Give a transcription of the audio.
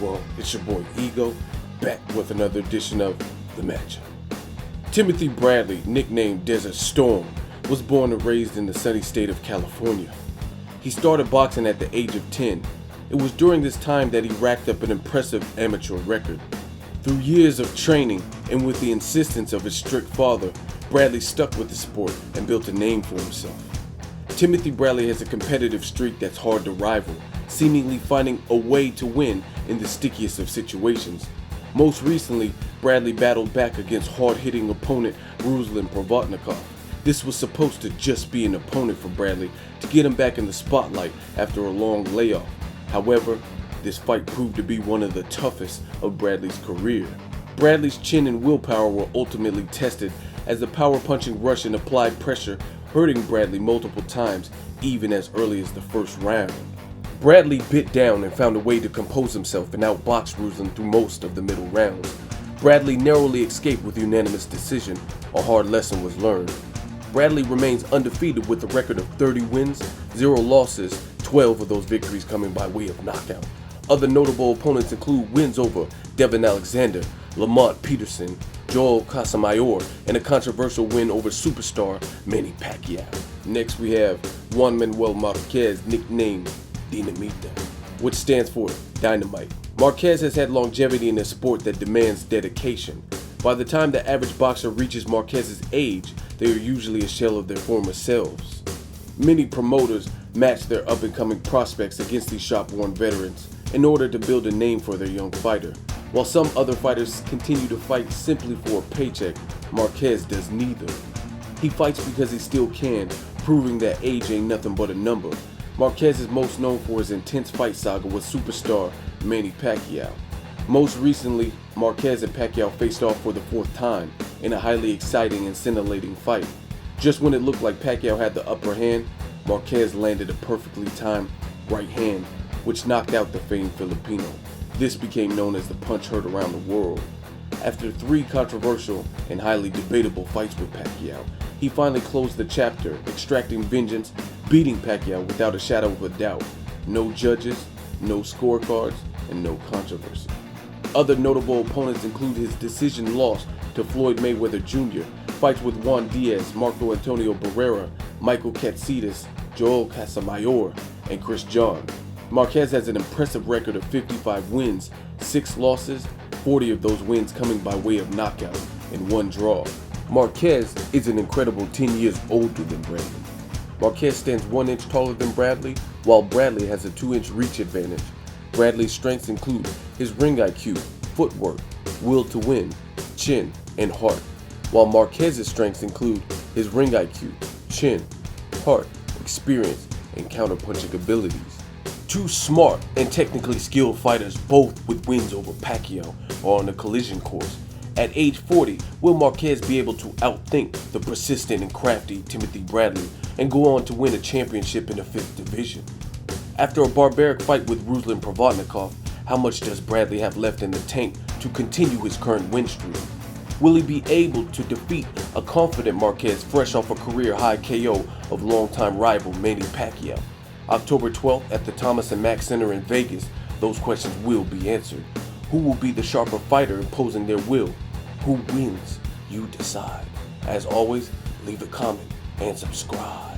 world? It's your boy Ego, back with another edition of The Matchup. Timothy Bradley, nicknamed Desert Storm, was born and raised in the sunny state of California. He started boxing at the age of 10. It was during this time that he racked up an impressive amateur record. Through years of training and with the insistence of his strict father, Bradley stuck with the sport and built a name for himself. Timothy Bradley has a competitive streak that's hard to rival, seemingly finding a way to win in the stickiest of situations. Most recently, Bradley battled back against hard-hitting opponent Ruslan Provodnikov. This was supposed to just be an opponent for Bradley to get him back in the spotlight after a long layoff. However, this fight proved to be one of the toughest of Bradley's career. Bradley's chin and willpower were ultimately tested as the power-punching Russian applied pressure, hurting Bradley multiple times, even as early as the first round. Bradley bit down and found a way to compose himself and outbox Ruslan through most of the middle rounds. Bradley narrowly escaped with unanimous decision. A hard lesson was learned. Bradley remains undefeated with a record of 30 wins, 0 losses, 12 of those victories coming by way of knockout. Other notable opponents include wins over Devin Alexander, Lamont Peterson, Joel Casamayor, and a controversial win over superstar Manny Pacquiao. Next we have Juan Manuel Marquez, nicknamed Dynamita, which stands for Dynamite. Marquez has had longevity in a sport that demands dedication. By the time the average boxer reaches Marquez's age, they are usually a shell of their former selves. Many promoters match their up-and-coming prospects against these shop-worn veterans in order to build a name for their young fighter. While some other fighters continue to fight simply for a paycheck, Marquez does neither. He fights because he still can, proving that age ain't nothing but a number. Marquez is most known for his intense fight saga with superstar Manny Pacquiao. Most recently, Marquez and Pacquiao faced off for the 4th time in a highly exciting and scintillating fight. Just when it looked like Pacquiao had the upper hand, Marquez landed a perfectly timed right hand, which knocked out the famed Filipino. This became known as the punch heard around the world. After 3 controversial and highly debatable fights with Pacquiao, he finally closed the chapter, extracting vengeance, beating Pacquiao without a shadow of a doubt. No judges, no scorecards, and no controversy. Other notable opponents include his decision loss to Floyd Mayweather Jr., fights with Juan Diaz, Marco Antonio Barrera, Michael Katsidis, Joel Casamayor, and Chris John. Marquez has an impressive record of 55 wins, 6 losses, 40 of those wins coming by way of knockout, and 1 draw. Marquez is an incredible 10 years older than Bradley. Marquez stands 1 inch taller than Bradley, while Bradley has a 2-inch reach advantage. Bradley's strengths include his ring IQ, footwork, will to win, chin, and heart, while Marquez's strengths include his ring IQ, chin, heart, experience, and counterpunching abilities. 2 smart and technically skilled fighters, both with wins over Pacquiao, are on a collision course. At age 40, will Marquez be able to outthink the persistent and crafty Timothy Bradley and go on to win a championship in the 5th division? After a barbaric fight with Ruslan Provodnikov, how much does Bradley have left in the tank to continue his current win streak? Will he be able to defeat a confident Marquez fresh off a career-high KO of longtime rival Manny Pacquiao? October 12th at the Thomas & Mack Center in Vegas, those questions will be answered. Who will be the sharper fighter imposing their will? Who wins? You decide. As always, leave a comment and subscribe.